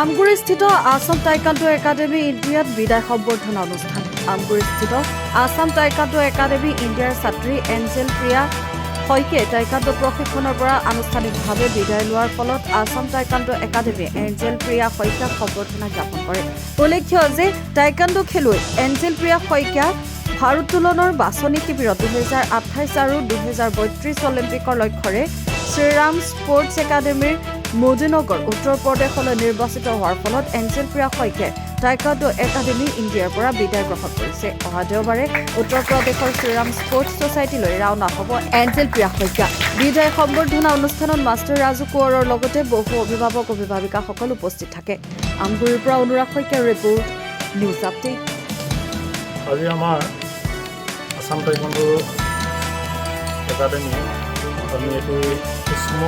আমগুৰিস্থিত Assam taekwondo academy ইণ্ডিয়াত বিদায় সম্বৰ্ধনা অনুষ্ঠান। আমগুৰিস্থিত আসাম টাইকাণ্ডো একাডেমী ইণ্ডিয়াৰ ছাত্ৰী এঞ্জেল প্ৰিয়া শইকীয়ে টাইকাণ্ডো প্ৰশিক্ষণৰ পৰা আনুষ্ঠানিকভাৱে বিদায় লোৱাৰ ফলত আসাম টাইকাণ্ডো একাডেমীয়ে এঞ্জেল প্ৰিয়া শইকীয়াক সম্বৰ্ধনা জ্ঞাপন কৰে। উল্লেখ্য যে টাইকাণ্ডো খেলুৱৈ এঞ্জেল প্ৰিয়া শইকীয়া ভাৰোত্তোলনৰ বাছনি শিবিৰত 2028 আৰু 2032 অলিম্পিকৰ লক্ষ্যৰে শ্ৰীৰাম স্পৰ্টছ একাডেমীৰ মোদীনগৰ উত্তৰ প্ৰদেশলৈ নিৰ্বাচিত হোৱাৰ ফলত এঞ্জেল প্ৰিয়া শইকীয়াই টাইকাণ্ডো একাডেমী ইণ্ডিয়াৰ পৰা বিদায় গ্ৰহণ কৰিছে। অহা দেওবাৰে উত্তৰ প্ৰদেশৰ শ্ৰীৰাম স্পৰ্টছ ছ'চাইটিলৈ ৰাওনা হ'ব এঞ্জেল প্ৰিয়া শইকীয়া। বিদায় সম্বৰ্ধনা অনুষ্ঠানত মাষ্টাৰ ৰাজু কোঁৱৰৰ লগতে বহু অভিভাৱক অভিভাৱিকাসকল উপস্থিত থাকে। আমগুৰিৰ পৰা অনুৰাগ শইকীয়াৰ ৰিপৰ্ট, নিউজ আপডেট। আজি আমাৰ আসাম টাইকাণ্ডো একাডেমি আমি এইটো গ্ৰীষ্ম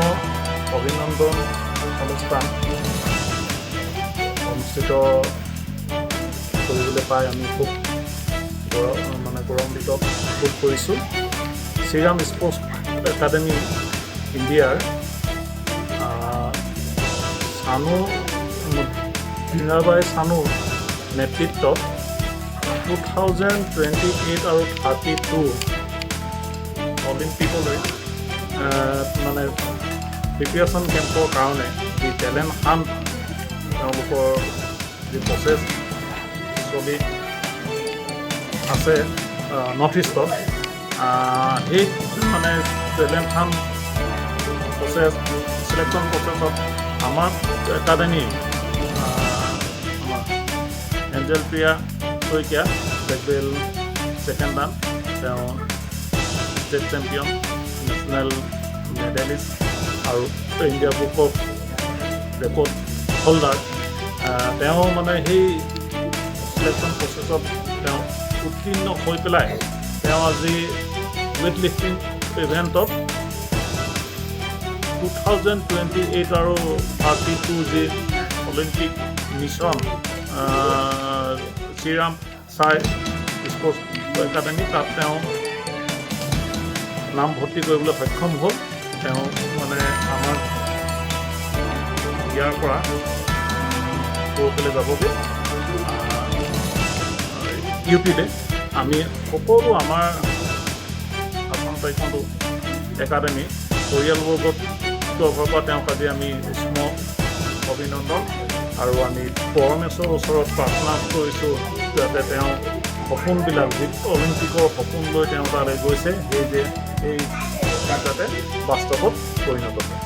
অভিনন্দন অনুষ্ঠান অনুষ্ঠিত কৰিবলৈ পাই আমি খুব গৌৰৱান্বিত বোধ কৰিছোঁ। শ্ৰীৰাম স্পৰ্টছ একাডেমি ইণ্ডিয়াৰ মীৰাবাই চানুৰ নেতৃত্বত 2028 আৰু 32 অলিম্পিকলৈ প্ৰিপেৰেশ্যন কেম্পৰ কাৰণে যি টেলেণ্ট হাণ্ট তেওঁলোকৰ যি প্ৰচেছ চলি আছে নৰ্থ ইষ্টত, সেই টেলেণ্ট হাণ্ট প্ৰচেছ চিলেকশ্যন প্ৰচেছত আমাৰ একাডেমি আমাৰ Angel Priya Saikia black belt second dan, তেওঁ ষ্টেট চেম্পিয়ন, নেশ্যনেল মেডেলিষ্ট আৰু India book of record holder. তেওঁ সেই চিলেকশ্যন প্ৰচেছত তেওঁ উত্তীৰ্ণ হৈ পেলাই তেওঁ আজি ৱেইট লিফটিং ইভেণ্টত 2028 আৰু 32 যি অলিম্পিক মিছন শ্ৰীৰাম চাই স্পৰ্টছ একাডেমি, তাত তেওঁ নাম ভৰ্তি কৰিবলৈ সক্ষম হ'ল। তেওঁ আমাৰ ইয়াৰ পৰা পৰহিলৈ যাবগৈ ইউপিলৈ। আমি সকলো আমাৰ আসাম টাইকাণ্ডো একাডেমি পৰিয়ালবৰ্গৰ তৰফৰ পৰা তেওঁক আজি আমি উষ্ম অভিনন্দন আৰু আমি পৰমেশ্বৰৰ ওচৰত প্ৰাৰ্থনা কৰিছোঁ যাতে তেওঁ সপোনবিলাক যি অলিম্পিকৰ সপোন লৈ তেওঁ তালৈ গৈছে, সেই যাতে বাস্তৱত পৰিণত হয়।